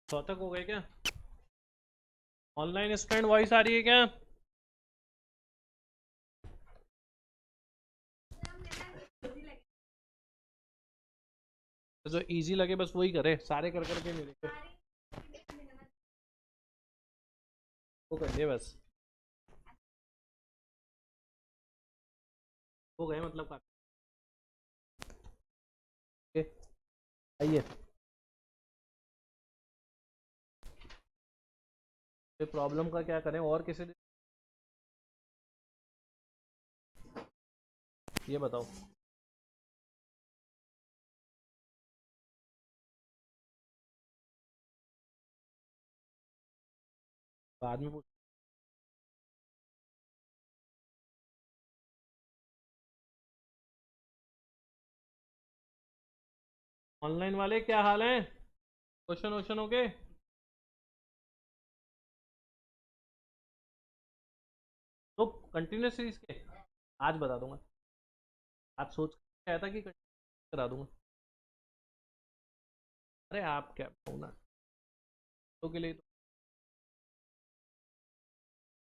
चौतक हो गए क्या? ऑनलाइन स्टूडेंट वॉइस आ रही है क्या? जो इजी लगे बस वही करे, सारे कर करके नहीं लिखे। वो कर दे बस, हो गए मतलब काफी। आइए, प्रॉब्लम का क्या करें और किसी ये बताओ। बाद में पूछ। ऑनलाइन वाले क्या हाल है? क्वेश्चन वोश्चन हो गए? तो कंटिन्यूस सीरीज के आज बता दूंगा। आज सोच के आया था कि करा दूंगा। अरे आप क्या बताऊँ ना, तो के लिए तो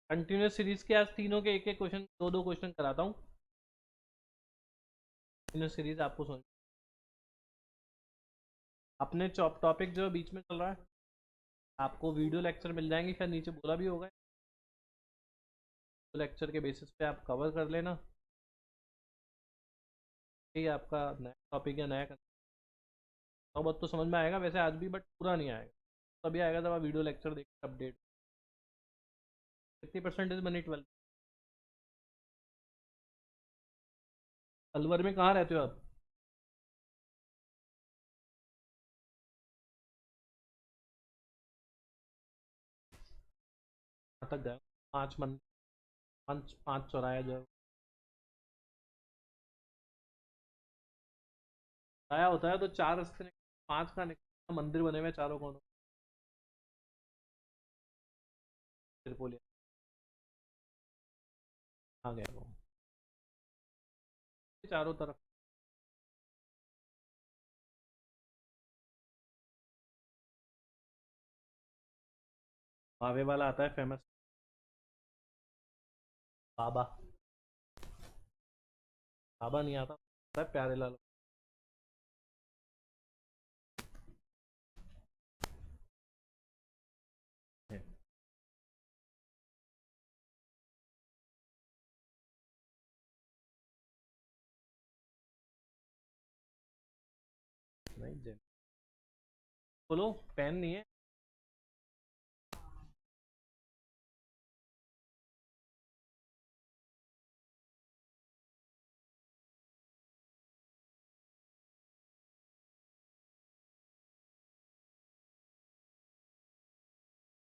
कंटिन्यूस सीरीज के आज तीनों के एक एक क्वेश्चन, दो दो क्वेश्चन कराता हूँ। कंटिन्यूस सीरीज आपको समझ, अपने टॉपिक जो बीच में चल रहा है आपको वीडियो लेक्चर मिल जाएंगे, शायद नीचे बोला भी होगा। लेक्चर के बेसिस पे आप कवर कर लेना। ये आपका नया टॉपिक या नया तो बहुत तो समझ में आएगा वैसे आज भी, बट पूरा नहीं आएगा। तभी आएगा जब आप वीडियो लेक्चर देखिए अपडेट। कितनी परसेंटेज बनी 12? अलवर में कहाँ रहते हो आप? कहाँ तक गए? पाँच मन, पाँच पाँच चौराया जो है आया होता है तो चार रास्ते पाँच का मंदिर बने हुए हैं चारों कोनों। त्रिपोलिया आ गया वो चारों तरफ। बावे वाला आता है फेमस, बाबा। बाबा नहीं आता, आता है प्यारे लाल। नहीं जैन, बोलो पेन नहीं है।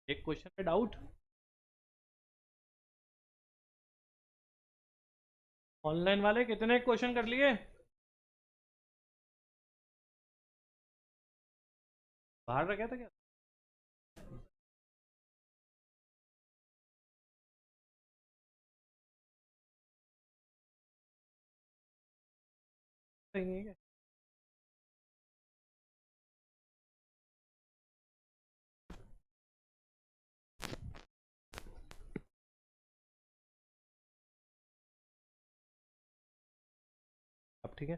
एक क्वेश्चन में डाउट। ऑनलाइन वाले कितने क्वेश्चन कर लिए? बाहर रखा था क्या? सही नहीं है क्या? अब ठीक है।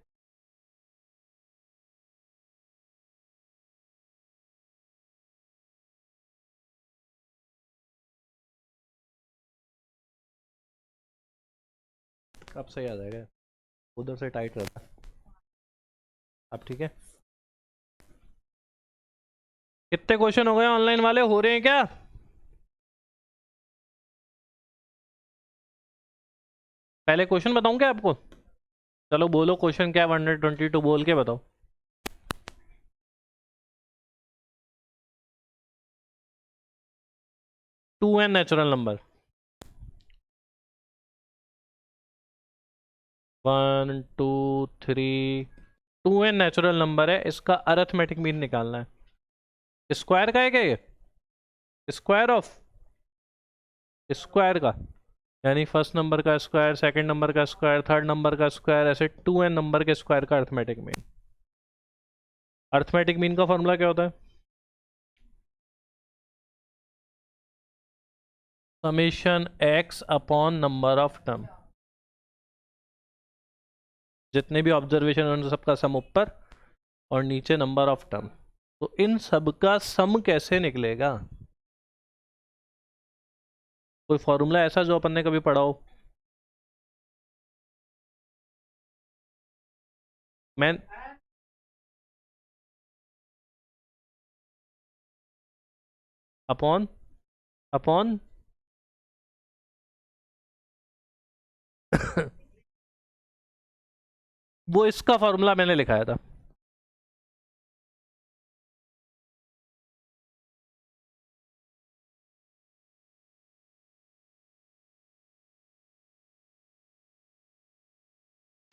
अब सही आ जाएगा, उधर से टाइट रहता है। अब ठीक है। कितने क्वेश्चन हो गए ऑनलाइन वाले, हो रहे हैं क्या? पहले क्वेश्चन बताऊं क्या आपको? चलो बोलो क्वेश्चन क्या है, 122 बोल के बताओ। 2n natural number, 1 2 3। 2n natural number है, इसका अरिथमेटिक मीन निकालना है। स्क्वायर का है क्या ये? स्क्वायर ऑफ स्क्वायर का, यानी फर्स्ट नंबर का स्क्वायर, सेकंड नंबर का स्क्वायर, थर्ड नंबर का स्क्वायर, ऐसे 2n नंबर के स्क्वायर का अरिथमेटिक मीन। अरिथमेटिक मीन का फॉर्मूला क्या होता है? Summation x upon number of term, जितने भी ऑब्जर्वेशन उन सबका सम ऊपर और नीचे नंबर ऑफ टर्म। तो इन सब का सम कैसे निकलेगा? कोई फॉर्मूला ऐसा जो अपन ने कभी पढ़ा हो? मैं अपॉन अपॉन वो इसका फॉर्मूला मैंने लिखाया था।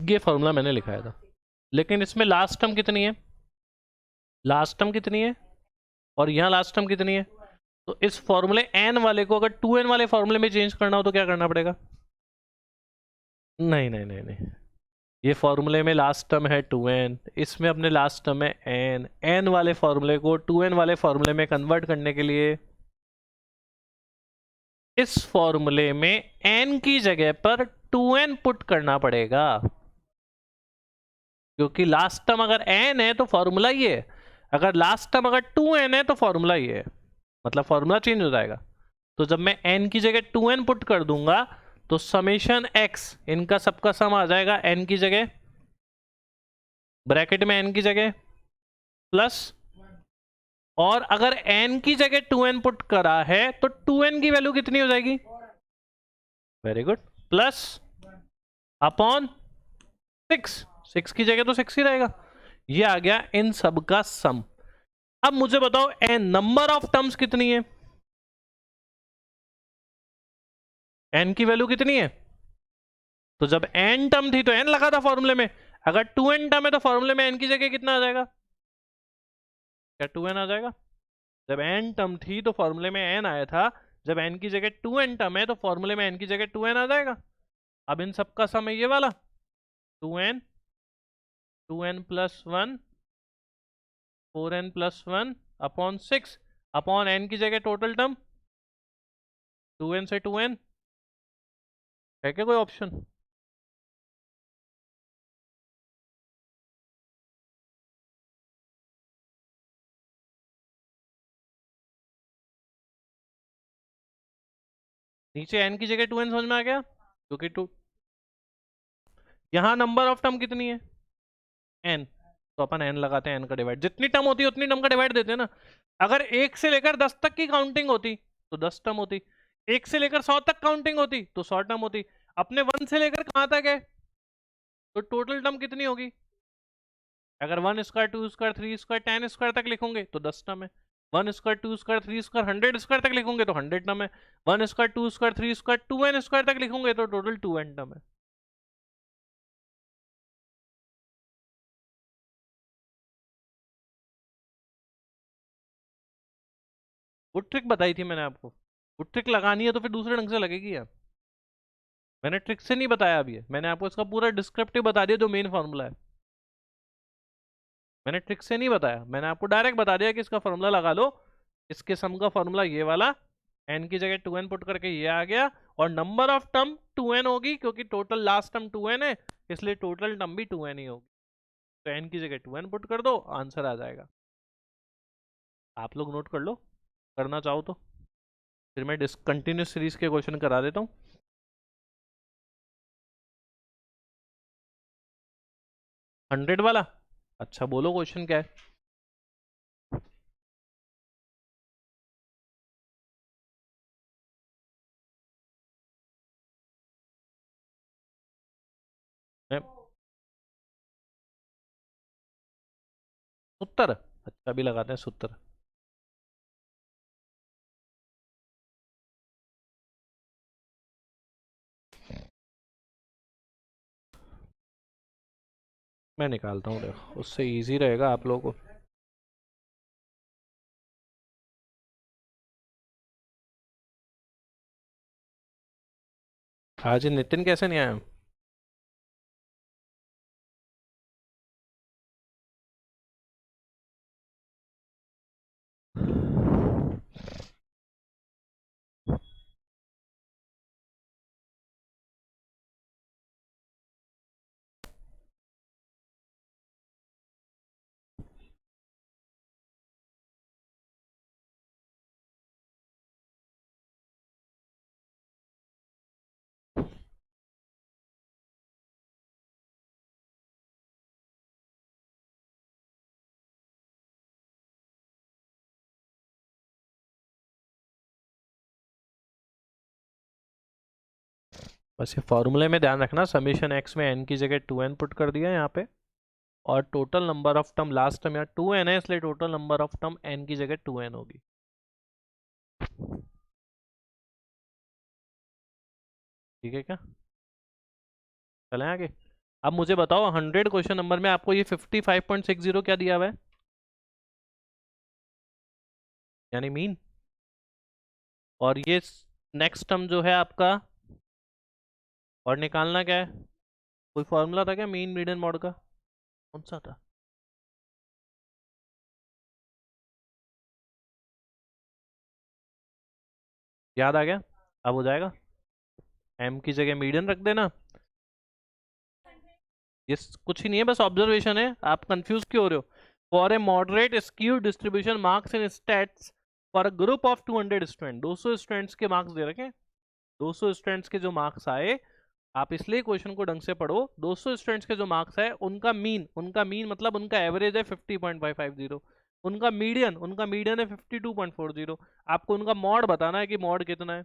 ये फॉर्मूला मैंने लिखाया था, लेकिन इसमें लास्ट टर्म कितनी है? लास्ट टर्म कितनी है और यहाँ लास्ट टर्म कितनी है? तो इस फॉर्मूले एन वाले को अगर 2n वाले फॉर्मूले में चेंज करना हो तो क्या करना पड़ेगा? नहीं नहीं नहीं नहीं, ये फॉर्मूले में लास्ट टर्म है 2n, इसमें अपने लास्ट टर्म है n। n वाले फॉर्मूले को 2n वाले फॉर्मूले में कन्वर्ट करने के लिए इस फॉर्मूले में n की जगह पर 2n पुट करना पड़ेगा, क्योंकि लास्ट टर्म अगर n है तो फॉर्मूला ये है, अगर लास्ट टर्म अगर 2n है तो फॉर्मूला ये है, मतलब फॉर्मूला चेंज हो जाएगा। तो जब मैं n की जगह 2n पुट कर दूंगा तो समेशन x, इनका सबका सम आ जाएगा n की जगह, ब्रैकेट में n की जगह प्लस, और अगर n की जगह 2n पुट करा है तो 2n की वैल्यू कितनी हो जाएगी? वेरी गुड, प्लस अपॉन 6, 6 की जगह तो 6 ही रहेगा। ये आ गया इन सब का सम। अब मुझे बताओ n नंबर ऑफ टर्म्स कितनी है? n की वैल्यू कितनी है? तो जब n टर्म थी तो n लगा था फॉर्मूले में, अगर 2n टर्म है तो फॉर्मूले में n की जगह कितना आ जाएगा? क्या 2n आ जाएगा? जब n टर्म थी तो फॉर्मूले में n आया था, जब n की जगह 2n टर्म है तो फॉर्मूले में n की जगह 2n आ जाएगा। अब इन सब का सम है ये वाला 2n, 2n plus 1, 4n plus 1 upon 6 upon n की जगह टोटल टर्म 2n से 2n। है क्या कोई ऑप्शन? नीचे n की जगह 2n समझ में आ गया, क्योंकि टू यहां नंबर ऑफ टर्म कितनी है? n, तो अपन n लगाते हैं, n का डिवाइड, जितनी टर्म होती है उतनी टर्म का डिवाइड देते हैं ना। अगर 1 से लेकर 10 तक की काउंटिंग होती तो 10 टर्म होती, 1 से लेकर 100 तक काउंटिंग होती तो 100 टर्म होती। अपने 1 से लेकर कहां तक है तो टोटल टर्म कितनी होगी? अगर 1 स्क्वायर 2 स्क्वायर 3 स्क्वायर 10 स्क्वायर तक लिखोगे तो 10 टर्म है। 1 स्क्वायर 2 स्क्वायर 3 स्क्वायर 100 स्क्वायर तक लिखोगे तो 100 टर्म है। 1 square 2 square 3 square 2n square तक लिखोगे तो टोटल 2n टर्म है। वो ट्रिक बताई थी मैंने आपको, वो ट्रिक लगानी है तो फिर दूसरे ढंग से लगेगी यार। मैंने ट्रिक से नहीं बताया अभी, मैंने आपको इसका पूरा डिस्क्रिप्टिव बता दिया जो मेन फॉर्मूला है। मैंने ट्रिक से नहीं बताया, मैंने आपको डायरेक्ट बता दिया कि इसका फॉर्मूला लगा लो, इसके सम का फॉर्मूला ये वाला, n की जगह 2n पुट करके ये आ गया, और नंबर ऑफ टर्म 2n होगी क्योंकि टोटल लास्ट टर्म 2n है, इसलिए टोटल टर्म भी 2n ही होगी। तो n की जगह 2n पुट कर दो, आंसर आ जाएगा। आप लोग नोट कर लो, करना चाहो तो, फिर मैं डिसकंटिन्यूस सीरीज के क्वेश्चन करा देता हूँ। 100 वाला? अच्छा बोलो क्वेश्चन क्या है। मैं 70, अच्छा भी लगाते हैं 70। मैं निकालता हूँ, देखो उससे इजी रहेगा आप लोगों को। आज नितिन कैसे नहीं आया? बस ये फॉर्मूले में ध्यान रखना, समीशन एक्स में एन की जगह 2n पुट कर दिया यहाँ पे, और total number of term, last term यहाँ 2n है इसलिए total number of term n की जगह 2n होगी। ठीक है क्या? चलें आगे। अब मुझे बताओ 100 क्वेश्चन नंबर में आपको ये 55.60 क्या दिया हुआ है, यानी मीन, और ये नेक्स्ट टर्म जो है आपका, और निकालना क्या है? कोई फॉर्मूला था क्या मीन मीडियन मॉड का? कौन सा था? याद आ गया? अब हो जाएगा। एम की जगह मीडियन रख देना। ये कुछ ही नहीं है, बस ऑब्जर्वेशन है, आप कंफ्यूज क्यों हो रहे हो? For a moderate skew distribution marks in states for a group of 200 student, 200 students के मार्क्स दे रखे हैं। 200 स्टूडेंट्स के जो मार्क्स आए, आप इसलिए क्वेश्चन को ढंग से पढ़ो, 200 स्टूडेंट्स के जो मार्क्स है उनका मीन मतलब उनका एवरेज है 50.550, उनका मीडियन है 52.40। आपको उनका मॉड बताना है कि मॉड कितना है।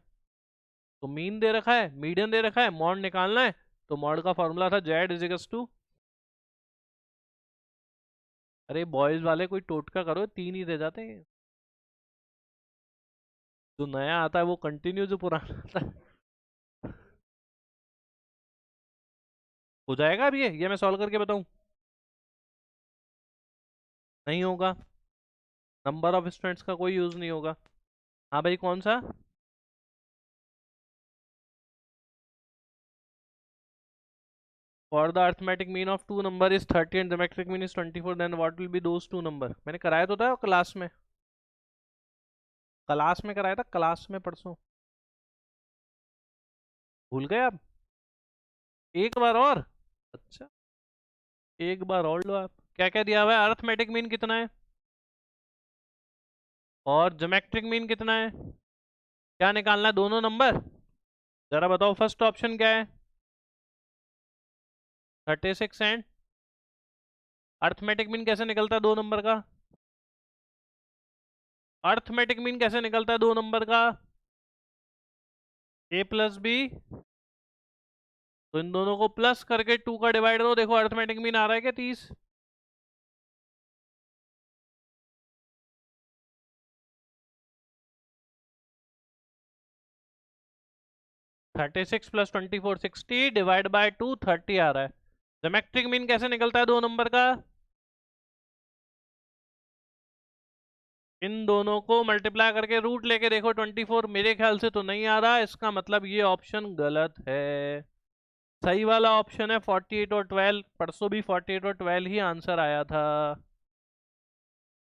तो मीन दे रखा है, मीडियन दे रखा है, मॉड निकालना है। तो मॉड का फॉर्मूला था जेड इज इक्वल्स टू, अरे बॉयज वाले कोई टोटका करो, 3 ही दे जाते हैं। जो नया आता है वो कंटिन्यू, जो पुराना आता है हो जाएगा। अब ये मैं सॉल्व करके बताऊं? नहीं होगा, नंबर ऑफ स्टूडेंट्स का कोई यूज नहीं होगा। हाँ भाई, कौन सा? For the arithmetic mean of two number is 30 and geometric mean is 24, then what will be those two number. मैंने कराया तो था क्लास में, क्लास में कराया था, क्लास में परसों। भूल गए आप? एक बार और। अच्छा, एक बार और लो आप। क्या क्या दिया हुआ है? अर्थमेटिक मीन कितना है और ज्योमेट्रिक मीन कितना है? क्या निकालना है? दोनों नंबर। जरा बताओ फर्स्ट ऑप्शन क्या है? 36 एंड अर्थमेटिक मीन कैसे निकलता है दो नंबर का? अर्थमेटिक मीन कैसे निकलता है दो नंबर का? ए प्लस बी, तो इन दोनों को प्लस करके 2 का डिवाइड करो, देखो अर्थमेटिक मीन आ रहा है क्या 30? 36 प्लस 24 60 डिवाइड बाय 2 30 आ रहा है। ज्योमेट्रिक मीन कैसे निकलता है दो नंबर का? इन दोनों को मल्टीप्लाई करके रूट लेके देखो 24, मेरे ख्याल से तो नहीं आ रहा, इसका मतलब ये ऑप्शन गलत है। सही वाला ऑप्शन है 48 और 12, परसों भी 48 और 12 ही आंसर आया था।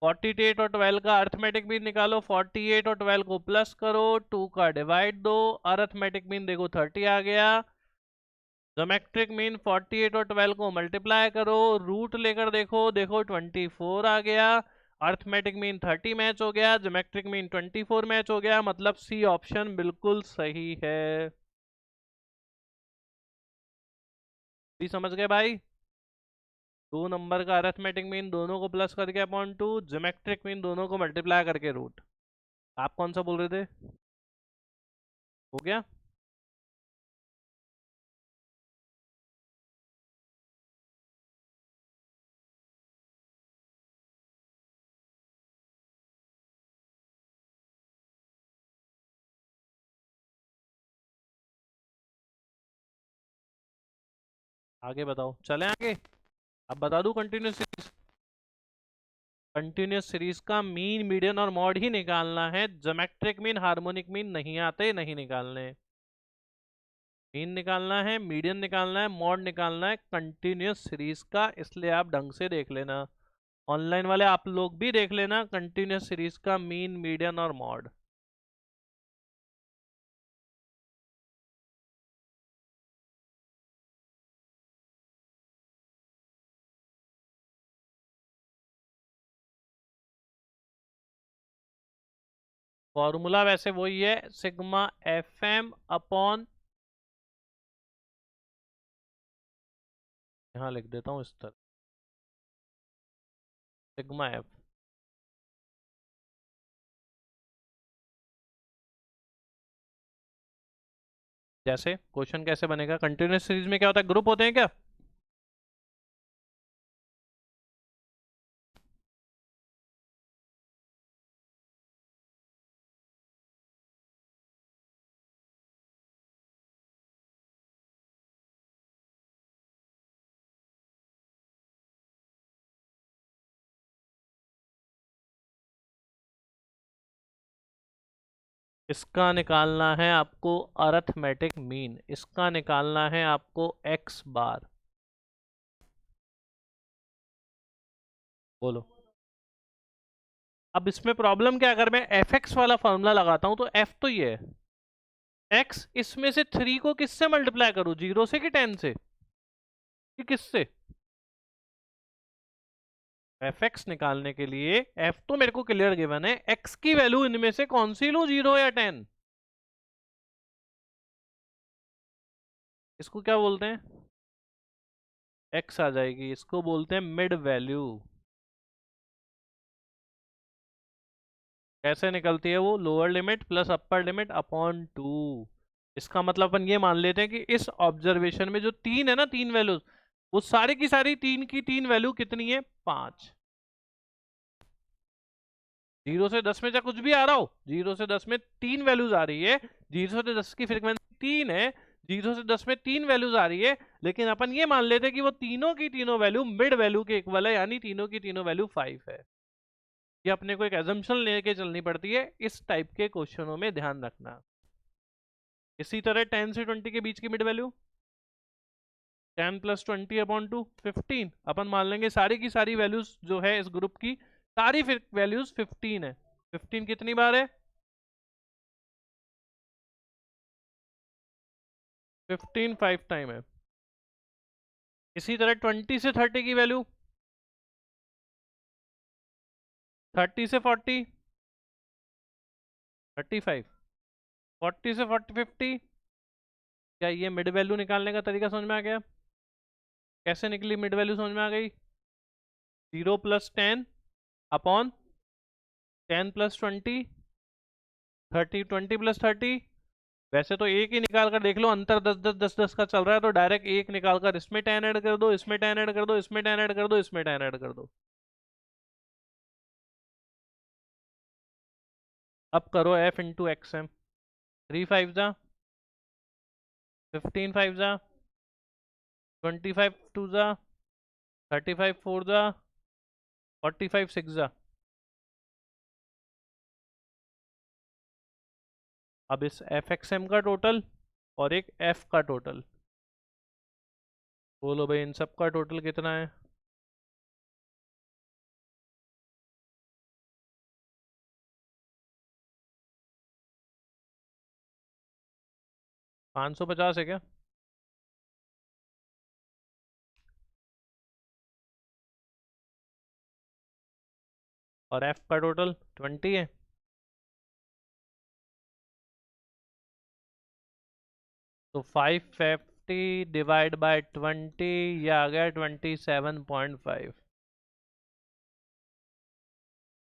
48 और 12 का अर्थमेटिक मीन निकालो, 48 और 12 को प्लस करो, 2 का डिवाइड दो, अर्थमेटिक मीन देखो 30 आ गया। ज्योमेट्रिक मीन 48 और 12 को मल्टीप्लाई करो, रूट लेकर देखो, देखो 24 आ गया। अर्थमेटिक मीन 30 मैच हो गया, ज्योमेट्रिक मीन 24 मैच हो गया, मतलब सी ऑप्शन बिल्कुल सही है। भी समझ गए भाई? दो नंबर का अरिथमेटिक मीन दोनों को प्लस करके अपॉन 2, ज्योमेट्रिक मीन दोनों को मल्टीप्लाई करके रूट। आप कौन सा बोल रहे थे? हो गया? आगे बताओ, चलें आगे। अब बता दूं कंटिन्यूस सीरीज? कंटिन्यूस सीरीज का मीन मीडियन और मॉड ही निकालना है, ज्योमेट्रिक मीन हार्मोनिक मीन नहीं आते, नहीं निकालने। मीन निकालना है, मीडियन निकालना है, मॉड निकालना है कंटिन्यूस सीरीज का, इसलिए आप ढंग से देख लेना। ऑनलाइन वाले आप लोग भी देख लेना कंटिन्यूस सीरीज का मीन मीडियन और मॉड। फॉर्मूला वैसे वही है, सिग्मा एफ एम अपॉन, यहाँ लिख देता हूँ इस तरह, सिग्मा एफ जैसे क्वेश्चन कैसे बनेगा, कंटिन्यूस सीरीज में क्या होता है, ग्रुप होते हैं क्या? इसका निकालना है आपको अरिथमेटिक मीन, इसका निकालना है आपको एक्स बार। बोलो। अब इसमें प्रॉब्लम क्या है, अगर मैं एफ एक्स वाला फॉर्मूला लगाता हूं तो एफ तो ये है, एक्स इसमें से 3 को किससे मल्टीप्लाई करूं, 0 से कि 10 से कि किससे? एफ एक्स निकालने के लिए एफ तो मेरे को क्लियर गिवन है, एक्स की वैल्यू इनमें से कौन सी लूं, 0 या 10? इसको क्या बोलते हैं, एक्स आ जाएगी, इसको बोलते हैं मिड वैल्यू। कैसे निकलती है वो, lower limit plus upper limit upon 2। इसका मतलब अपन ये मान लेते हैं कि इस ऑब्जर्वेशन में जो तीन है ना, तीन वैल्यूज, वो सारी की सारी तीन की तीन वैल्यू कितनी है, 5। 0 से 10 में चाहे कुछ भी आ रहा हो, 0 से 10 में तीन वैल्यूज आ रही है, 0 से 10 की फ्रीक्वेंसी 3 है, 0 से 10 में तीन वैल्यूज आ रही है, लेकिन अपन ये मान लेते हैं कि वो तीनों की तीनों वैल्यू मिड वैल्यू के इक्वल है, यानी तीनों की तीनों वैल्यू 5 है। ये अपने को एक एजम्पशन लेके चलनी पड़ती है, इस टाइप के क्वेश्चनों में ध्यान रखना। इसी तरह 10 से 20 के बीच की मिड वैल्यू 10 प्लस 20 अपॉन 2 15। अपन मान लेंगे सारी की सारी वैल्यूज जो है इस ग्रुप की, सारी फिर वैल्यूज 15 है। 15 कितनी बार है, 15 5 टाइम है। इसी तरह 20 से 30 की वैल्यू, 30 से 40 35, 40 से 40 50। क्या ये मिड वैल्यू निकालने का तरीका समझ में आ गया? कैसे निकली मिड वैल्यू, समझ में आ गई? 0 + 10 अपॉन 10 + 20, 30, 20 + 30। वैसे तो एक ही निकाल कर देख लो, अंतर 10 10 10 10 का चल रहा है, तो डायरेक्ट एक निकाल कर इसमें 10 ऐड कर दो, इसमें 10 ऐड कर दो, इसमें 10 ऐड कर दो, इसमें 10 ऐड कर दो। अब करो f इंटू एक्स एम। 3 5 जा, 15 5 जा, 25 2 जा, 35 4 जा, 45 6 जा। अब इस एफ एक्स एम का टोटल और एक एफ का टोटल, बोलो भाई इन सब का टोटल कितना है? 550 है क्या? और एफ का टोटल 20 है। तो 550 डिवाइड बाय 20, ये आ गया 27.5।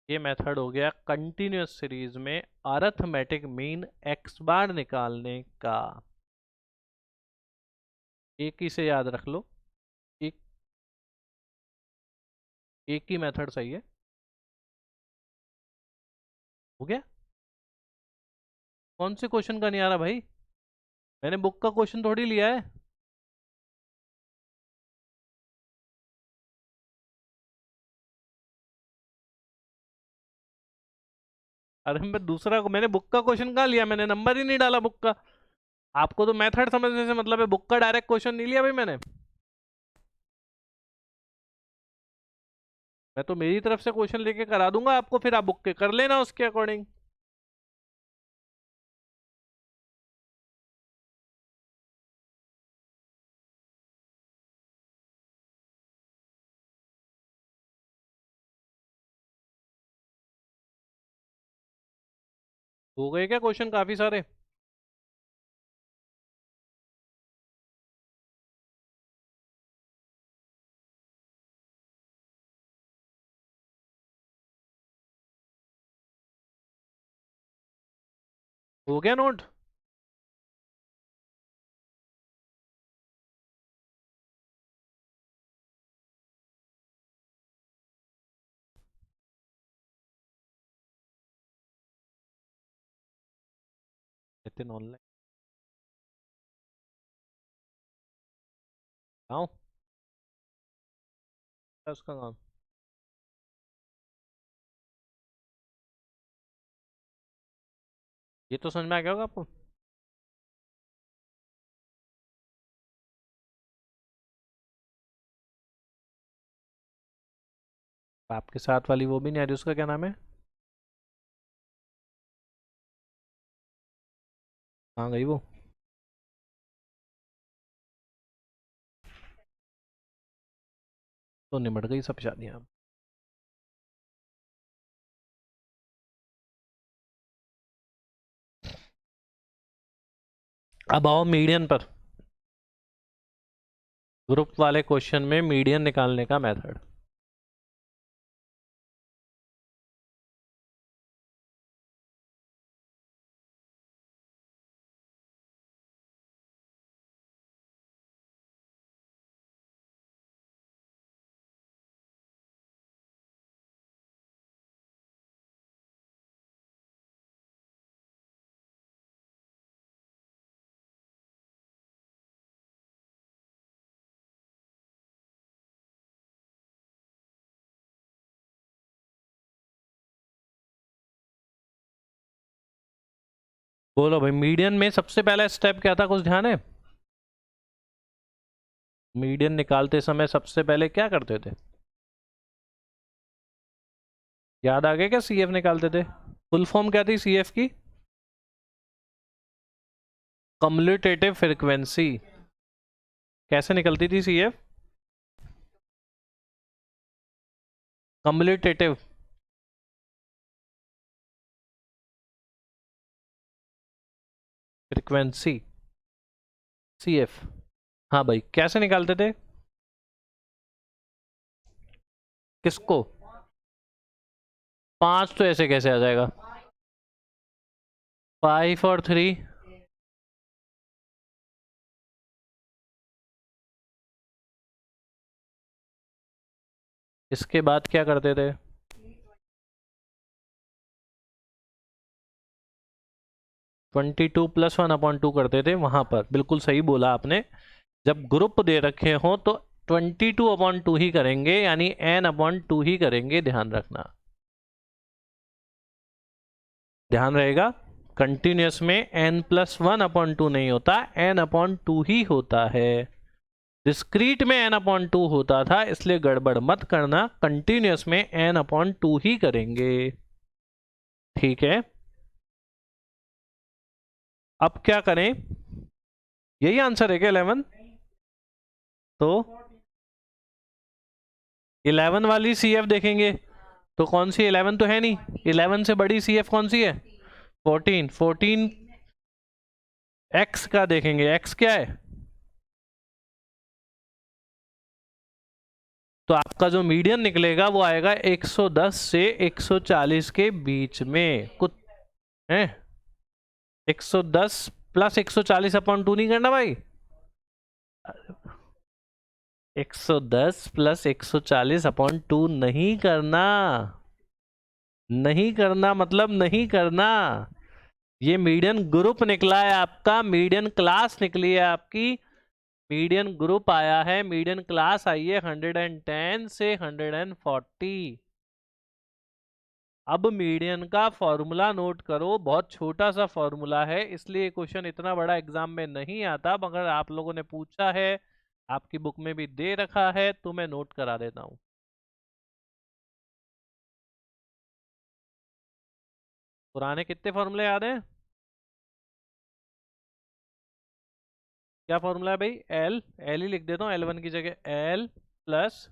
ये मेथड हो गया कंटिन्यूस सीरीज में अरिथमेटिक मीन एक्स बार निकालने का। एक ही से याद रख लो, एक एक ही मेथड सही है। हो गया। कौन से क्वेश्चन का नहीं आ रहा भाई, मैंने बुक का क्वेश्चन थोड़ी लिया है। अरे मैं दूसरा को, मैंने बुक का क्वेश्चन कहाँ लिया, मैंने नंबर ही नहीं डाला बुक का। आपको तो मेथड समझने से मतलब है, बुक का डायरेक्ट क्वेश्चन नहीं लिया भाई मैंने। मैं तो मेरी तरफ से क्वेश्चन लेके करा दूंगा आपको, फिर आप बुक के कर लेना उसके अकॉर्डिंग। हो गए क्या क्वेश्चन काफी सारे? हो गया नोट? नितिन ऑनलाइन आओ उसका काम। ये तो समझ में आ गया होगा आपको। आपके साथ वाली वो भी नहीं आ रही, उसका क्या नाम है? कहाँ गई वो? तो निमट गई सब शादियाँ। अब आओ मीडियन पर। ग्रुप वाले क्वेश्चन में मीडियन निकालने का मेथड। बोलो भाई, मीडियन में सबसे पहला स्टेप क्या था, कुछ ध्यान है? मीडियन निकालते समय सबसे पहले क्या करते थे? याद आ गया क्या सीएफ निकालते थे? फुल फॉर्म क्या थी सीएफ की? कम्युलेटेटिव फ्रीक्वेंसी। कैसे निकलती थी सीएफ? कम्युलेटेटिव frequency, CF. हाँ भाई, कैसे निकालते थे? किसको? 5 तो ऐसे कैसे आ जाएगा? 5 और 3। इसके बाद क्या करते थे? 22+1/2 करते थे वहां पर। बिल्कुल सही बोला आपने। जब ग्रुप दे रखे हो तो 22/2 ही करेंगे, यानी n/2 ही करेंगे, ध्यान रखना। ध्यान रहेगा, कंटिन्यूस में n+1/2 नहीं होता, n/2 ही होता है। डिस्क्रीट में n/2 होता था, इसलिए गड़बड़ मत करना, कंटिन्यूस में n/2 ही करेंगे। ठीक है, अब क्या करें? यही आंसर है क्या 11? तो 11 वाली सीएफ देखेंगे तो कौन सी? 11 तो है नहीं। 11 से बड़ी सीएफ कौन सी है? 14। 14 एक्स का देखेंगे, एक्स क्या है? तो आपका जो मीडियन निकलेगा वो आएगा 110 से 140 के बीच में कुछ है। 110 प्लस 140/2 नहीं करना भाई। 110 प्लस 140/2 नहीं करना। नहीं करना मतलब नहीं करना। ये मीडियन ग्रुप निकला है आपका, मीडियन क्लास निकली है आपकी। मीडियन ग्रुप आया है, मीडियन क्लास आई है 110 से 140। अब मीडियन का फॉर्मूला नोट करो, बहुत छोटा सा फॉर्मूला है, इसलिए क्वेश्चन इतना बड़ा एग्जाम में नहीं आता, मगर आप लोगों ने पूछा है, आपकी बुक में भी दे रखा है, तो मैं नोट करा देता हूं। पुराने कितने फॉर्मूले याद हैं? क्या फॉर्मूला है भाई? एल। एल ही लिख देता हूँ L1 की जगह, L plus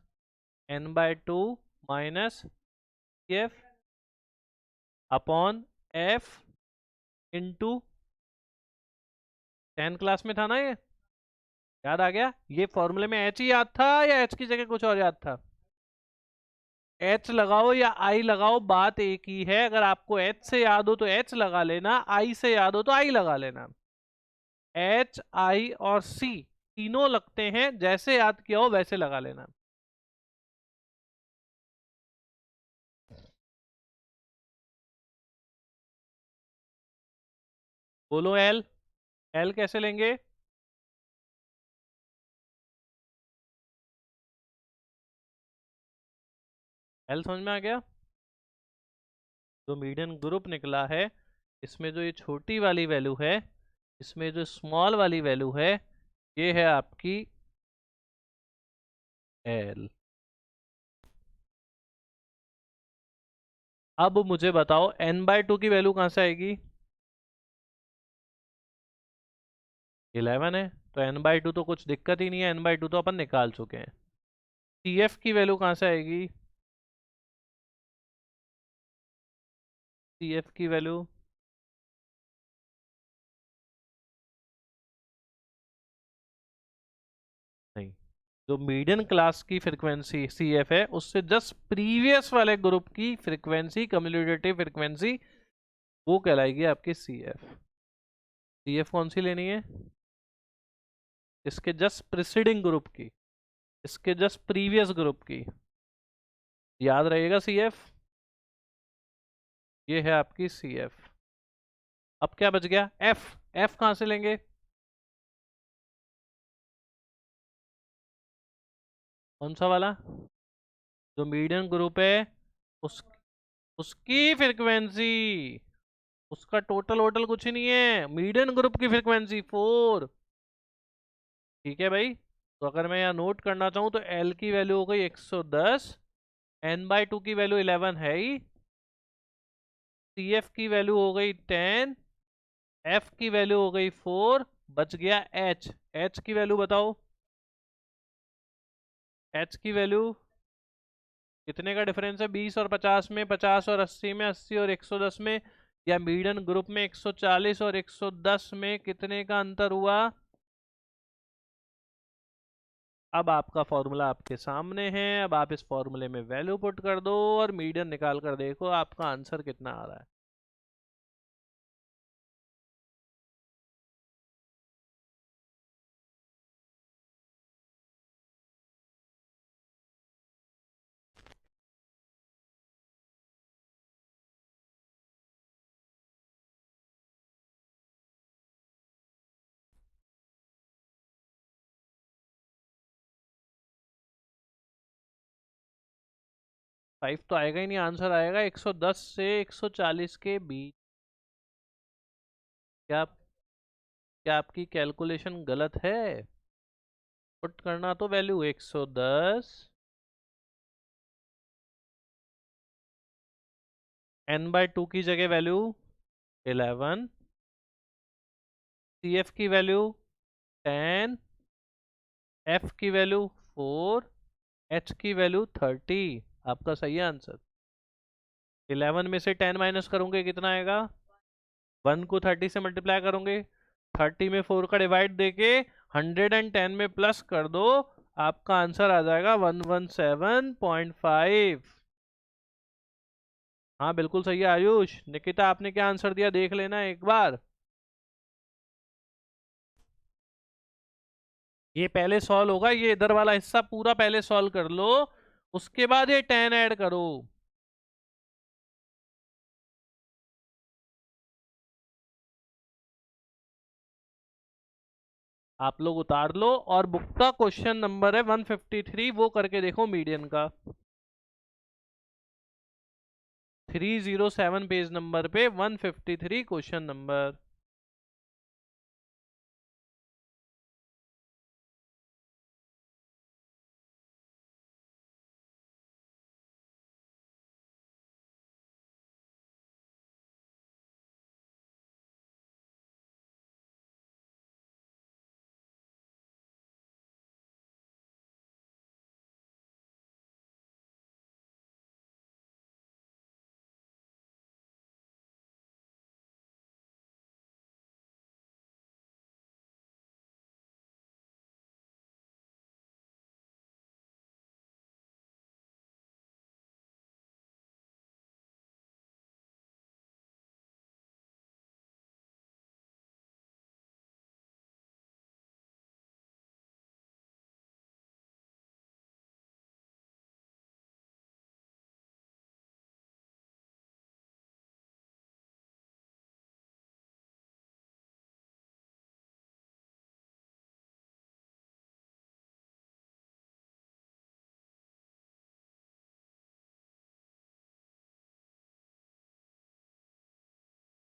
n/2 minus F upon F into 10 class में था ना ये? याद आ गया? ये फॉर्मूले में एच ही याद था या एच की जगह कुछ और याद था? एच लगाओ या आई लगाओ, बात एक ही है। अगर आपको एच से याद हो तो एच लगा लेना, आई से याद हो तो आई लगा लेना। एच, आई और सी तीनों लगते हैं, जैसे याद किया हो वैसे लगा लेना। बोलो एल। एल कैसे लेंगे? एल समझ में आ गया? जो मीडियन ग्रुप निकला है, इसमें जो ये छोटी वाली वैल्यू है, इसमें जो स्मॉल वाली वैल्यू है, ये है आपकी एल। अब मुझे बताओ n/2 की वैल्यू कहाँ से आएगी? 11 है, तो n/2 तो कुछ दिक्कत ही नहीं है, n/2 तो अपन निकाल चुके हैं। CF की वैल्यू कहाँ से आएगी? CF की वैल्यू, नहीं, जो मीडियन क्लास की फ्रीक्वेंसी CF है, उससे जस्ट प्रीवियस वाले ग्रुप की फ्रीक्वेंसी, कम्युलेटिव फ्रीक्वेंसी, वो कहलाएगी आपकी CF। CF कौन सी लेनी है? इसके जस्ट प्रिसीडिंग ग्रुप की, इसके जस्ट प्रीवियस ग्रुप की। याद रहेगा CF, ये है आपकी CF। अब क्या बच गया? F। F कहाँ से लेंगे? कौन सा वाला? जो मीडियन ग्रुप है, उस उसकी फ्रीक्वेंसी, उसका टोटल वोटल कुछ नहीं है, मीडियन ग्रुप की फ्रीक्वेंसी 4। ठीक है भाई। तो अगर मैं यहाँ नोट करना चाहूँ तो L की वैल्यू हो गई 110, n/2 की वैल्यू 11 है ही, CF की वैल्यू हो गई 10, F की वैल्यू हो गई 4, बच गया H। H की वैल्यू बताओ। H की वैल्यू कितने का डिफरेंस है? 20 और 50 में, 50 और 80 में, 80 और 110 में, या मीडियन ग्रुप में 140 और 110 में कितने का अंतर हुआ? अब आपका फॉर्मूला आपके सामने है, अब आप इस फॉर्मूले में वैल्यू पुट कर दो और मीडियन निकाल कर देखो आपका आंसर कितना आ रहा है। 5 तो आएगा ही नहीं, आंसर आएगा 110 से 140 के बीच। क्या क्या आपकी कैलकुलेशन गलत है? पुट करना तो वैल्यू 110, n/2 की जगह वैल्यू 11, CF की वैल्यू 10, F की वैल्यू 4, H की वैल्यू 30। आपका सही आंसर। 11 में से 10 माइनस करोगे कितना आएगा? 1 को 30 से मल्टीप्लाई करोगे, 30 में 4 का डिवाइड देके 110 में प्लस कर दो, आपका आंसर आ जाएगा 117.5। हाँ बिल्कुल सही है आयुष। निकिता आपने क्या आंसर दिया देख लेना एक बार। ये पहले सॉल्व होगा, ये इधर वाला हिस्सा पूरा पहले सॉल्व कर लो, उसके बाद ये 10 ऐड करो। आप लोग उतार लो और बुक का क्वेश्चन नंबर है 153, वो करके देखो मीडियन का। 307 पेज नंबर पे 153 क्वेश्चन नंबर।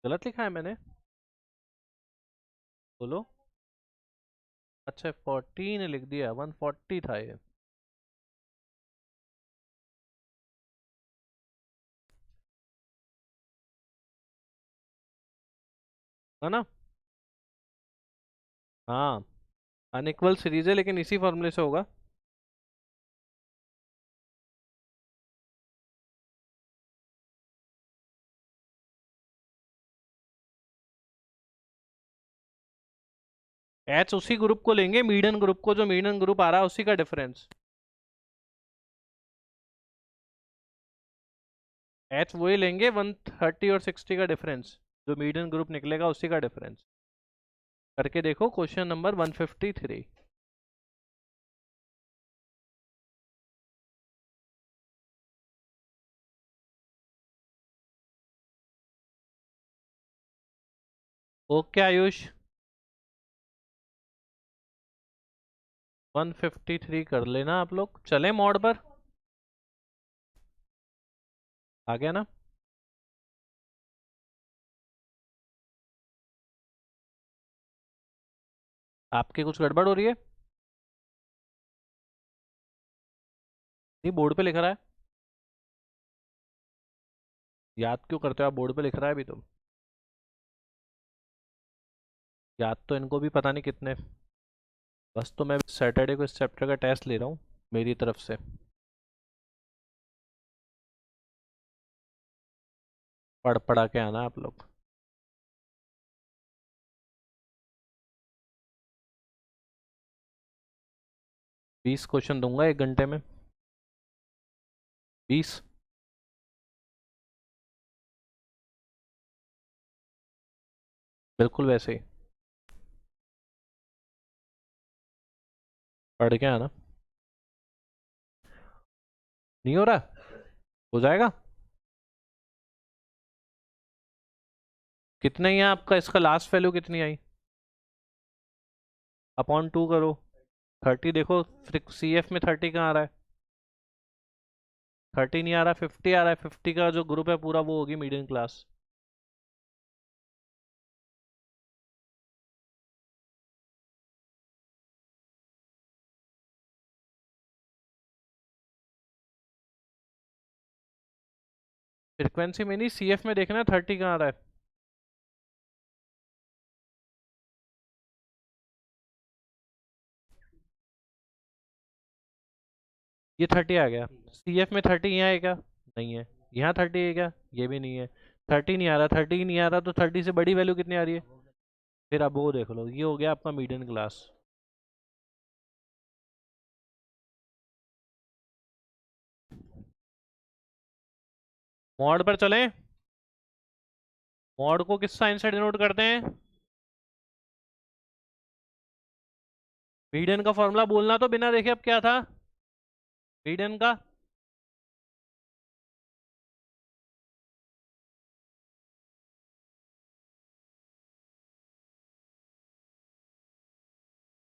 गलत लिखा है मैंने? बोलो। अच्छा 14 लिख दिया, 140 था ये। है ना? हाँ, अनइक्वल सीरीज है लेकिन इसी फॉर्मूले से होगा। एच उसी ग्रुप को लेंगे, मीडियन ग्रुप को, जो मीडियन ग्रुप आ रहा है उसी का डिफरेंस। एच वही लेंगे, 130 और 60 का डिफरेंस, जो मीडियन ग्रुप निकलेगा उसी का डिफरेंस। करके देखो क्वेश्चन नंबर 153। ओके आयुष, 153 कर लेना आप लोग। चले मोड पर? आ गया ना? आपके कुछ गड़बड़ हो रही है? नहीं, बोर्ड पे लिख रहा है। याद क्यों करते हो आप? बोर्ड पे लिख रहा है अभी तो। याद तो इनको भी पता नहीं कितने। बस तो मैं सैटरडे को इस चैप्टर का टेस्ट ले रहा हूँ मेरी तरफ से। पढ़ पढ़ा के आना आप लोग। 20 क्वेश्चन दूंगा 1 घंटे में। 20। बिल्कुल वैसे ही। पढ़ के आना। नहीं हो रहा? हो जाएगा। कितना ही है आपका? इसका लास्ट वैल्यू कितनी आई? अपॉन 2 करो। 30 देखो, सी एफ में 30 कहाँ आ रहा है? 30 नहीं आ रहा, 50 आ रहा है। 50 का जो ग्रुप है पूरा वो होगी मीडियम क्लास। फ्रिक्वेंसी में नहीं, सी एफ में देखना 30 कहाँ आ रहा है। ये 30 आ गया। सी एफ में 30 यहाँ है क्या? नहीं है। यहाँ 30 है क्या? ये भी नहीं है। 30 नहीं आ रहा, 30 नहीं आ रहा तो 30 से बड़ी वैल्यू कितनी आ रही है? फिर आप वो देख लो, ये हो गया आपका मीडियम क्लास। मॉड पर चलें? मॉड को किस साइन से डिनोट करते हैं? मीडियन का फॉर्मूला बोलना तो बिना देखे, अब क्या था मीडियन का?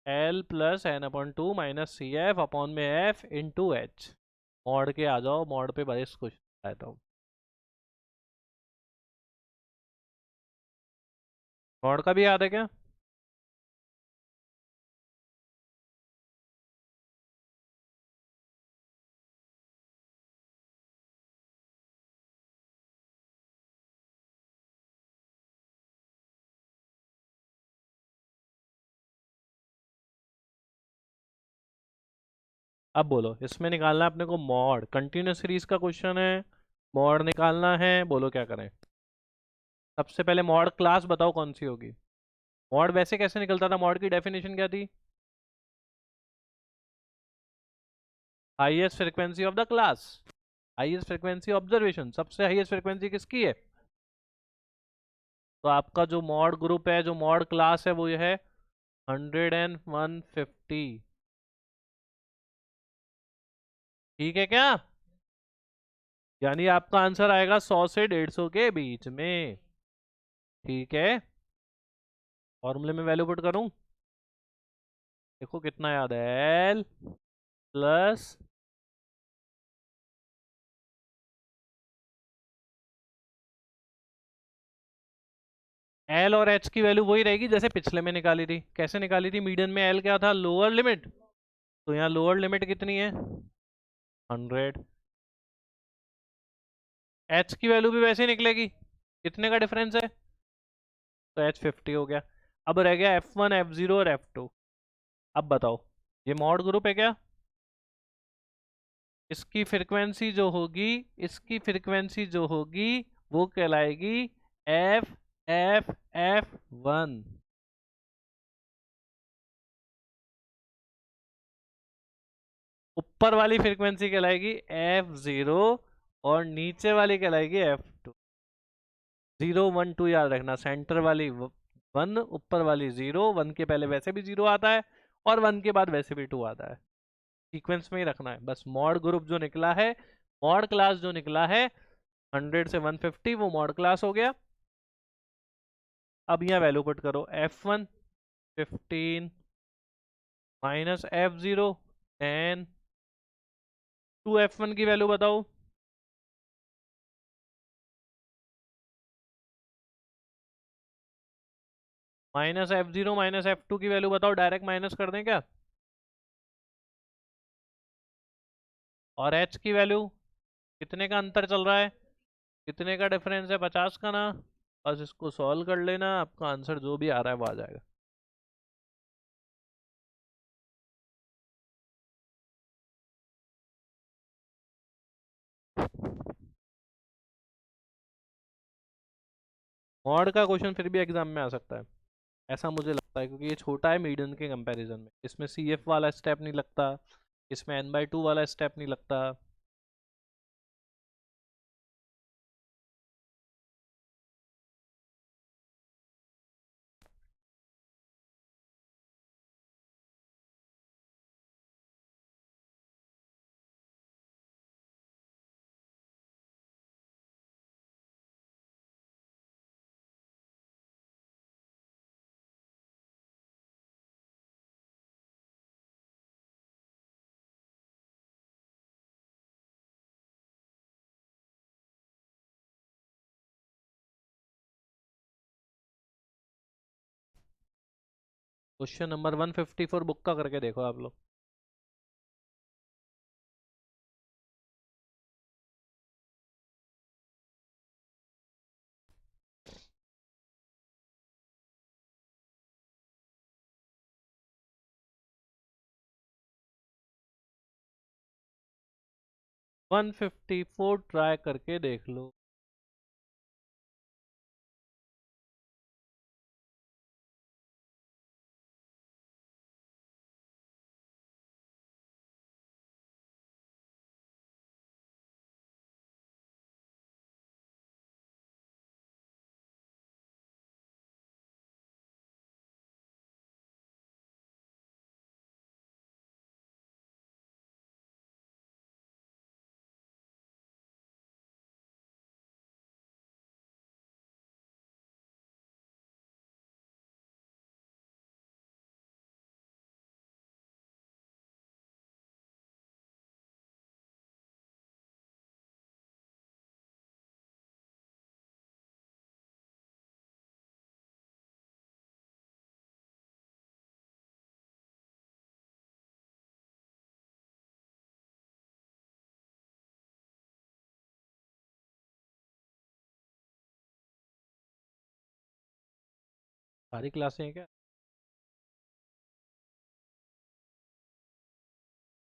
L plus N upon 2 minus C F upon में एफ इंटू एच। मॉड के आ जाओ, मॉड पे बस कुछ आता हूँ। मॉड का भी याद है क्या? अब बोलो, इसमें निकालना है अपने को मॉड, कंटिन्यूस सीरीज का क्वेश्चन है। मॉड निकालना है, बोलो क्या करें? सबसे पहले मॉड क्लास बताओ कौन सी होगी। मॉड वैसे कैसे निकलता था? मॉड की डेफिनेशन क्या थी? Highest frequency of the class, highest frequency observation. सबसे हाईएस्ट फ्रिक्वेंसी किसकी है? तो आपका जो मॉड ग्रुप है, जो मॉड क्लास है, वो ये है 100 and 150। ठीक है क्या? यानी आपका आंसर आएगा 100 से 150 के बीच में। ठीक है, फॉर्मूले में वैल्यू पुट करूं? देखो कितना याद है, एल प्लस एल और एच की वैल्यू वही रहेगी जैसे पिछले में निकाली थी। कैसे निकाली थी? मीडियन में एल क्या था? Lower limit. तो यहाँ लोअर लिमिट कितनी है? 100। एच की वैल्यू भी वैसे ही निकलेगी। कितने का डिफरेंस है? तो एच 50 हो गया। अब रह गया F1 F0 और F2। अब बताओ, ये मॉड ग्रुप है क्या? इसकी फ्रीक्वेंसी जो होगी, इसकी फ्रीक्वेंसी जो होगी वो कहलाएगी एफ एफ F1। ऊपर वाली फ्रीक्वेंसी कहलाएगी F0 और नीचे वाली कहलाएगी F2। 0 1 2 याद रखना, सेंटर वाली 1, ऊपर वाली 0। 1 के पहले वैसे भी 0 आता है और 1 के बाद वैसे भी 2 आता है। सीक्वेंस में ही रखना है बस। मॉड ग्रुप जो निकला है, मॉड क्लास जो निकला है 100 से 150, वो मॉड क्लास हो गया। अब यहाँ वैल्यू पुट करो। F1 15 minus F0 10। 2F1 की वैल्यू बताओ। माइनस F0 माइनस F2 की वैल्यू बताओ। डायरेक्ट माइनस कर दें क्या? और H की वैल्यू? कितने का अंतर चल रहा है? कितने का डिफरेंस है? 50 का ना। बस इसको सॉल्व कर लेना, आपका आंसर जो भी आ रहा है वो आ जाएगा। मॉड का क्वेश्चन फिर भी एग्जाम में आ सकता है, ऐसा मुझे लगता है, क्योंकि ये छोटा है मीडियन के कंपैरिजन में। इसमें CF वाला स्टेप नहीं लगता, इसमें N/2 वाला स्टेप नहीं लगता। क्वेश्चन नंबर 154 बुक का करके देखो आप लोग। 154 ट्राई करके देख लो। सारी क्लासें हैं क्या?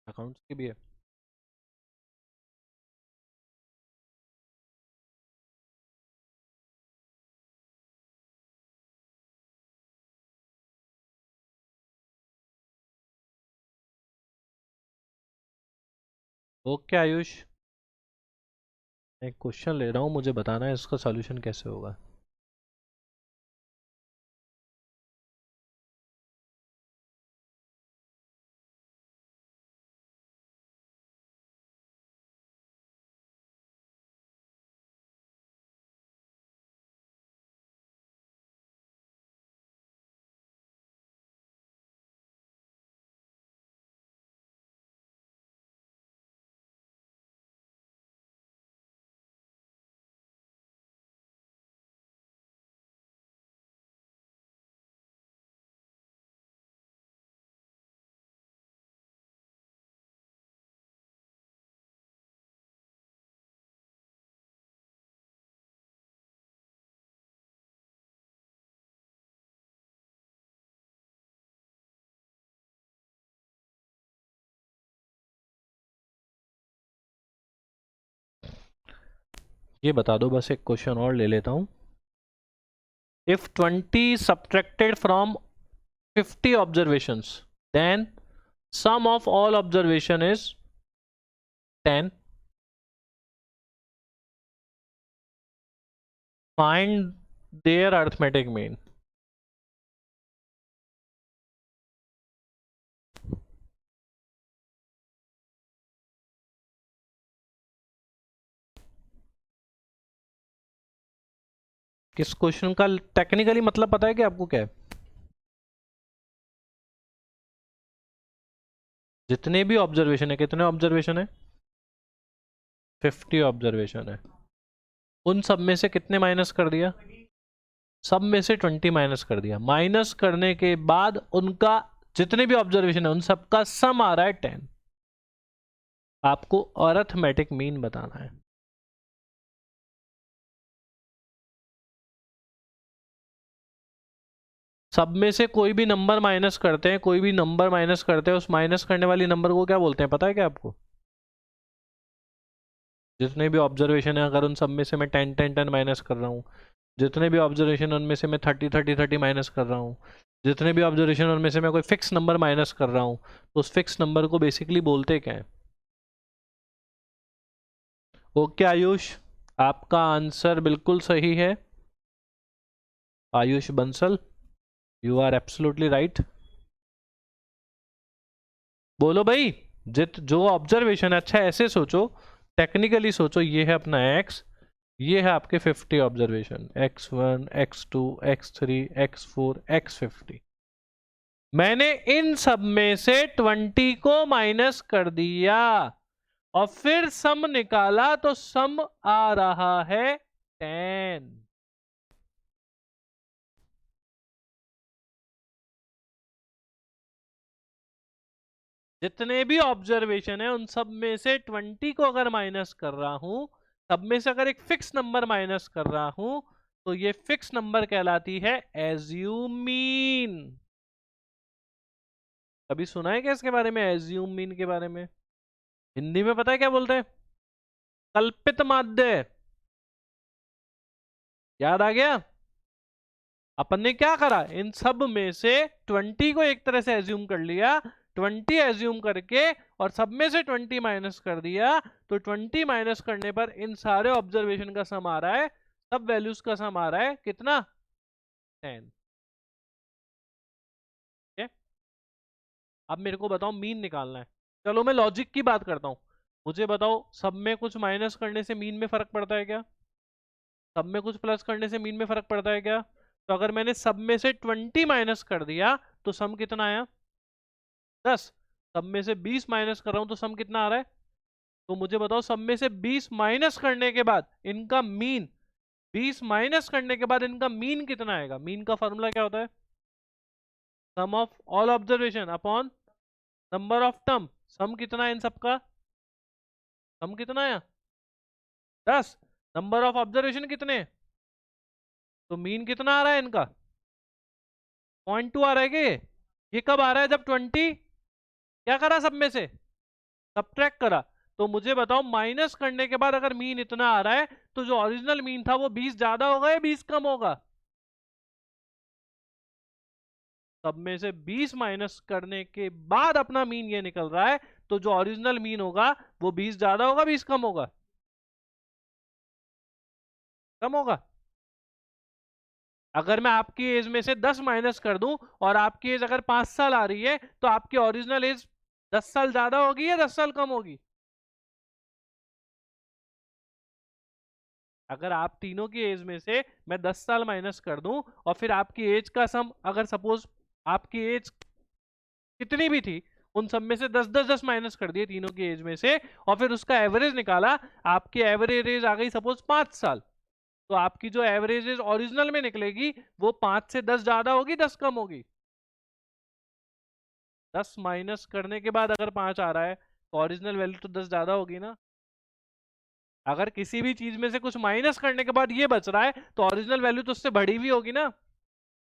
अकाउंट्स की भी है? ओके आयुष, मैं एक क्वेश्चन ले रहा हूँ, मुझे बताना है इसका सॉल्यूशन कैसे होगा। ये बता दो, बस एक क्वेश्चन और ले लेता हूं। If 20 subtracted from 50 observations then sum of all observation is 10। Find their arithmetic mean. किस क्वेश्चन का टेक्निकली मतलब पता है कि आपको क्या है? जितने भी ऑब्जर्वेशन है, कितने ऑब्जर्वेशन है? 50 ऑब्जर्वेशन है। उन सब में से कितने माइनस कर दिया? सब में से 20 माइनस कर दिया। माइनस करने के बाद उनका जितने भी ऑब्जर्वेशन है उन सबका सम आ रहा है 10। आपको अरिथमेटिक मीन बताना है। सब में से कोई भी नंबर माइनस करते हैं, कोई भी नंबर माइनस करते हैं, उस माइनस करने वाली नंबर को क्या बोलते हैं पता है क्या आपको? जितने भी ऑब्जर्वेशन है, अगर उन सब में से मैं 10 10 10 माइनस कर रहा हूँ, जितने भी ऑब्जर्वेशन उनमें से मैं 30 30 30 माइनस कर रहा हूँ, जितने भी ऑब्जर्वेशन उनमें से मैं कोई फिक्स नंबर माइनस कर रहा हूँ, तो उस फिक्स नंबर को बेसिकली बोलते क्या है? ओके आयुष, आपका आंसर बिल्कुल सही है। Ayush Bansal, you are absolutely right. बोलो भाई। जित जो ऑब्जर्वेशन है, अच्छा ऐसे सोचो, टेक्निकली सोचो, ये है अपना x, ये है आपके 50 observation, x1 x2 x3 x4 x50। मैंने इन सब में से 20 को माइनस कर दिया और फिर सम निकाला तो सम आ रहा है 10। जितने भी ऑब्जर्वेशन है उन सब में से 20 को अगर माइनस कर रहा हूं, सब में से अगर एक फिक्स नंबर माइनस कर रहा हूं, तो ये फिक्स नंबर कहलाती है एज्यूम मीन। कभी सुना है क्या इसके बारे में, एज्यूम मीन के बारे में? हिंदी में पता है क्या बोलते हैं? कल्पित माध्य। याद आ गया? अपन ने क्या करा, इन सब में से 20 को एक तरह से एज्यूम कर लिया, 20 एज्यूम करके और सब में से 20 माइनस कर दिया, तो 20 माइनस करने पर इन सारे ऑब्जर्वेशन का सम आ रहा है, सब वैल्यूज का सम आ रहा है कितना? 10। अब मेरे को बताओ मीन निकालना है। चलो मैं लॉजिक की बात करता हूं। मुझे बताओ, सब में कुछ माइनस करने से मीन में फर्क पड़ता है क्या? सब में कुछ प्लस करने से मीन में फर्क पड़ता है क्या? तो अगर मैंने सब में से 20 माइनस कर दिया तो सम कितना आया? 10। सब में से 20 माइनस कर रहा हूं तो सम कितना आ रहा है? तो मुझे बताओ, सब में से 20 माइनस करने के बाद इनका मीन, 20 माइनस करने के बाद इनका मीन कितना आएगा? मीन का फॉर्मूला क्या होता है? Sum of all observation upon number of term. Sum कितना है इन सबका? सम कितना आया? 10। नंबर ऑफ ऑब्जर्वेशन कितने? तो मीन कितना आ रहा है इनका? 0.2 आ रहा है क्या? ये कब आ रहा है? जब 20 क्या करा सब में से? सब्ट्रैक्ट करा। तो मुझे बताओ, माइनस करने के बाद अगर मीन इतना आ रहा है, तो जो ओरिजिनल मीन था वो 20 ज्यादा होगा या 20 कम होगा? सब में से 20 माइनस करने के बाद अपना मीन ये निकल रहा है, तो जो ओरिजिनल मीन होगा वो 20 ज्यादा होगा 20 कम होगा? कम होगा। अगर मैं आपकी एज में से 10 माइनस कर दूं और आपकी एज अगर 5 साल आ रही है, तो आपकी ओरिजिनल एज 10 साल ज्यादा होगी या 10 साल कम होगी? अगर आप तीनों की एज में से मैं 10 साल माइनस कर दूं और फिर आपकी एज का सम, अगर सपोज आपकी एज कितनी भी थी, उन सब में से 10 10 10 माइनस कर दिए तीनों की एज में से, और फिर उसका एवरेज निकाला, आपकी एवरेज एज आ गई सपोज 5 साल, तो आपकी जो एवरेज एज ओरिजिनल में निकलेगी वो 5 से 10 ज्यादा होगी 10 कम होगी? 10 माइनस करने के बाद अगर 5 आ रहा है तो ओरिजिनल वैल्यू तो 10 ज्यादा होगी ना। अगर किसी भी चीज में से कुछ माइनस करने के बाद ये बच रहा है तो ओरिजिनल वैल्यू तो उससे बढ़ी हुई होगी ना।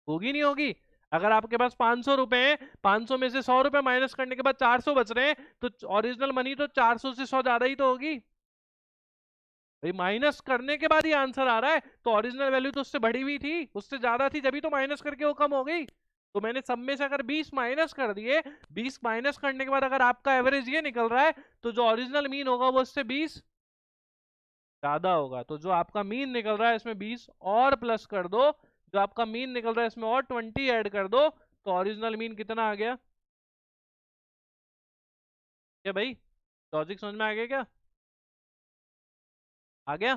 होगी नहीं होगी? अगर आपके पास 500 रुपए हैं, 500 में से 100 रुपए माइनस करने के बाद 400 बच रहे हैं, तो ओरिजिनल मनी तो 400 से 100 ज्यादा ही तो होगी। भाई माइनस करने के बाद ही आंसर आ रहा है, तो ओरिजिनल वैल्यू तो उससे बढ़ी हुई थी, उससे ज्यादा थी, जब तो माइनस करके वो कम हो गई। तो मैंने सब में से अगर 20 माइनस कर दिए, 20 माइनस करने के बाद अगर आपका एवरेज ये निकल रहा है, तो जो ओरिजिनल मीन होगा वो उससे 20 ज्यादा होगा। तो जो आपका मीन निकल रहा है इसमें 20 और प्लस कर दो, जो आपका मीन निकल रहा है इसमें और 20 ऐड कर दो, तो ओरिजिनल मीन कितना आ गया? क्या भाई, लॉजिक समझ में आ गया क्या? आ गया?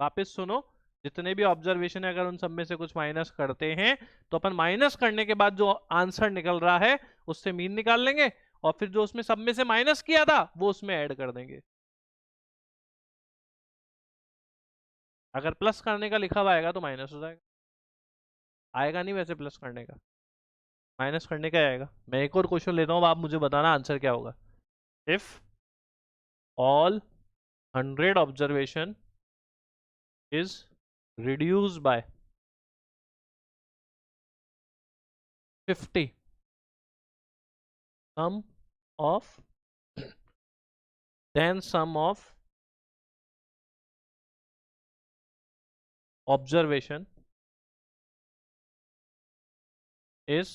वापस सुनो, जितने भी ऑब्जर्वेशन है अगर उन सब में से कुछ माइनस करते हैं, तो अपन माइनस करने के बाद जो आंसर निकल रहा है उससे मीन निकाल लेंगे, और फिर जो उसमें सब में से माइनस किया था वो उसमें ऐड कर देंगे। अगर प्लस करने का लिखा हुआ आएगा तो माइनस हो जाएगा, आएगा नहीं वैसे प्लस करने का, माइनस करने का आएगा। मैं एक और क्वेश्चन लेता हूँ, आप मुझे बताना आंसर क्या होगा। If all 100 observation is reduced by 50, sum of then sum of observation is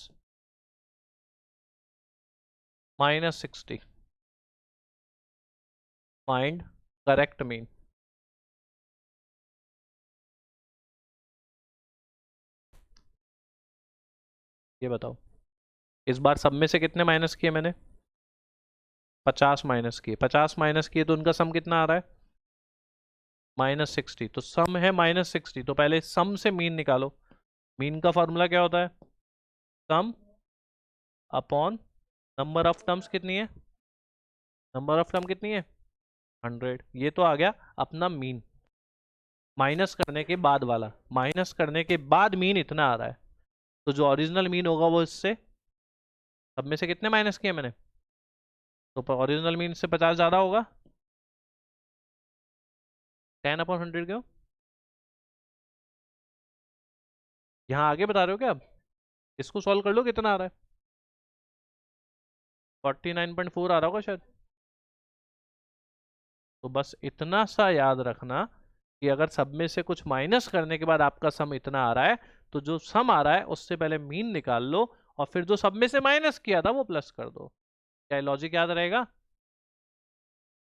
-60, find correct mean। ये बताओ, इस बार सब में से कितने माइनस किए मैंने? 50 माइनस किए, 50 माइनस किए तो उनका सम कितना आ रहा है? -60। तो सम है -60, तो पहले सम से मीन निकालो। मीन का फॉर्मूला क्या होता है? सम अपॉन नंबर ऑफ टर्म्स कितनी है? नंबर ऑफ टर्म कितनी है? 100। ये तो आ गया अपना मीन, माइनस करने के बाद वाला, माइनस करने के बाद मीन इतना आ रहा है। तो जो ओरिजिनल मीन होगा वो इससे सब में से कितने माइनस किए मैंने, तो ओरिजिनल मीन से 50 ज्यादा होगा। 10/100 क्यों? यहाँ आगे बता रहे हो क्या अब? इसको सॉल्व कर लो, कितना आ रहा है? 49.4 आ रहा होगा शायद। तो बस इतना सा याद रखना कि अगर सब में से कुछ माइनस करने के बाद आपका सम इतना आ रहा है, तो जो सम आ रहा है उससे पहले मीन निकाल लो, और फिर जो सब में से माइनस किया था वो प्लस कर दो। क्या लॉजिक याद रहेगा?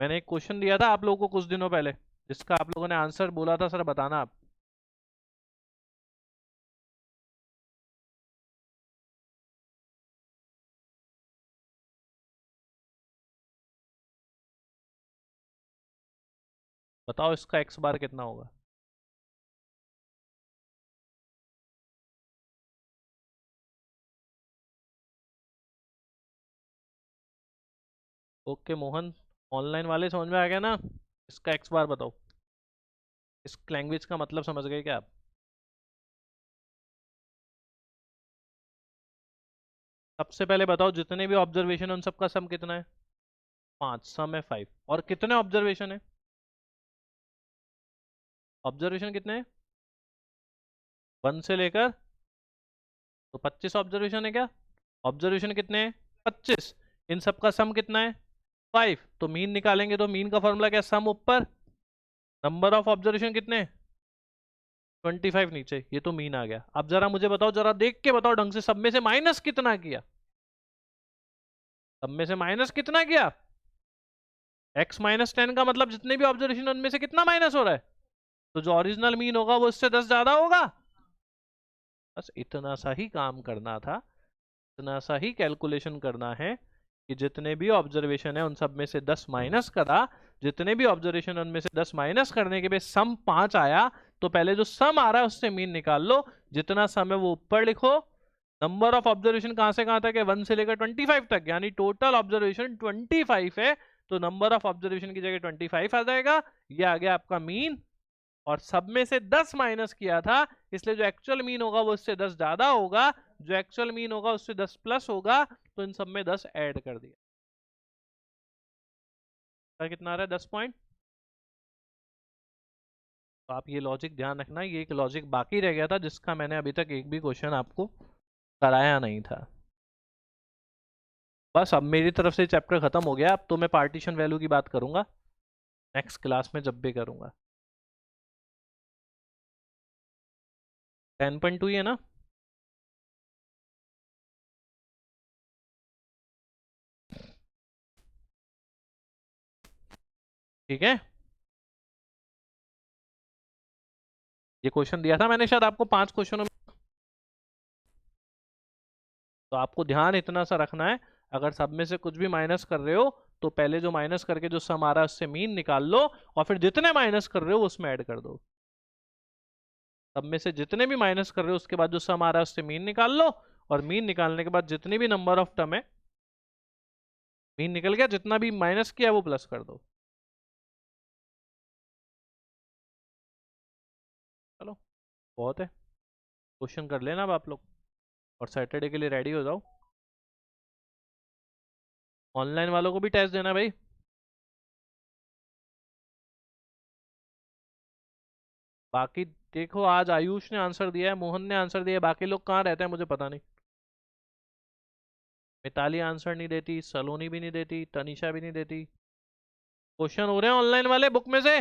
मैंने एक क्वेश्चन दिया था आप लोगों को कुछ दिनों पहले, जिसका आप लोगों ने आंसर बोला था सर बताना आप। बताओ इसका x बार कितना होगा? ओके मोहन, ऑनलाइन वाले समझ में आ गया ना? इसका x बार बताओ। इस लैंग्वेज का मतलब समझ गए क्या आप? सबसे पहले बताओ, जितने भी ऑब्जर्वेशन है उन सबका सम कितना है? 5, सम है 5। और कितने ऑब्जर्वेशन है? ऑब्जर्वेशन कितने हैं? 1 से लेकर, तो 25 ऑब्जर्वेशन है क्या? ऑब्जर्वेशन कितने हैं? 25। इन सबका सम कितना है? 5। तो मीन निकालेंगे, तो मीन का फॉर्मूला क्या? सम ऊपर, नंबर ऑफ ऑब्जर्वेशन कितने? 25 नीचे। ये तो मीन आ गया। अब जरा मुझे बताओ, जरा देख के बताओ ढंग से, सब में से माइनस कितना किया? सब में से माइनस कितना किया? x-10 का मतलब जितने भी ऑब्जर्वेशन उनमें से कितना माइनस हो रहा है? तो जो ओरिजिनल मीन होगा वो इससे 10 ज्यादा होगा। बस इतना सा ही काम करना था, इतना सा ही कैलकुलेशन करना है कि जितने भी ऑब्जर्वेशन है उन सब में से 10 माइनस करा, जितने भी ऑब्जर्वेशन उनमें से 10 माइनस करने के बाद सम 5 आया, तो पहले जो सम आ रहा है उससे मीन निकाल लो, जितना सम है वो ऊपर लिखो। नंबर ऑफ ऑब्जर्वेशन कहां से कहां तक है? 1 से लेकर 25 तक, यानी टोटल ऑब्जर्वेशन 25 है, तो नंबर ऑफ ऑब्जर्वेशन की जगह 25 आ जाएगा। ये आ गया आपका मीन। और सब में से 10 माइनस किया था, इसलिए जो एक्चुअल मीन होगा वो उससे 10 ज्यादा होगा, जो एक्चुअल मीन होगा उससे 10 प्लस होगा, तो इन सब में 10 ऐड कर दिया। कितना आ रहा है? 10 पॉइंट। तो आप ये लॉजिक ध्यान रखना, ये एक लॉजिक बाकी रह गया था जिसका मैंने अभी तक एक भी क्वेश्चन आपको कराया नहीं था। बस अब मेरी तरफ से चैप्टर खत्म हो गया, अब तो मैं पार्टीशन वैल्यू की बात करूंगा। नेक्स्ट क्लास में जब भी करूँगा। 10.2 ही है ना? ठीक है, ये क्वेश्चन दिया था मैंने शायद आपको 5 क्वेश्चनों में। तो आपको ध्यान इतना सा रखना है, अगर सब में से कुछ भी माइनस कर रहे हो तो पहले जो माइनस करके जो सम आ रहा है उससे मीन निकाल लो, और फिर जितने माइनस कर रहे हो उसमें ऐड कर दो। सब में से जितने भी माइनस कर रहे हो उसके बाद जो सम आ रहा है उससे मीन निकाल लो, और मीन निकालने के बाद जितनी भी नंबर ऑफ टर्म है, मीन निकल गया, जितना भी माइनस किया वो प्लस कर दो। चलो, बहुत है, क्वेश्चन कर लेना अब आप लोग, और सैटरडे के लिए रेडी हो जाओ। ऑनलाइन वालों को भी टेस्ट देना भाई। बाकी देखो, आज आयुष ने आंसर दिया है, मोहन ने आंसर दिया है, बाकी लोग कहाँ रहते हैं मुझे पता नहीं। मिताली आंसर नहीं देती, सलोनी भी नहीं देती, तनिषा भी नहीं देती। क्वेश्चन हो रहे हैं ऑनलाइन वाले बुक में से।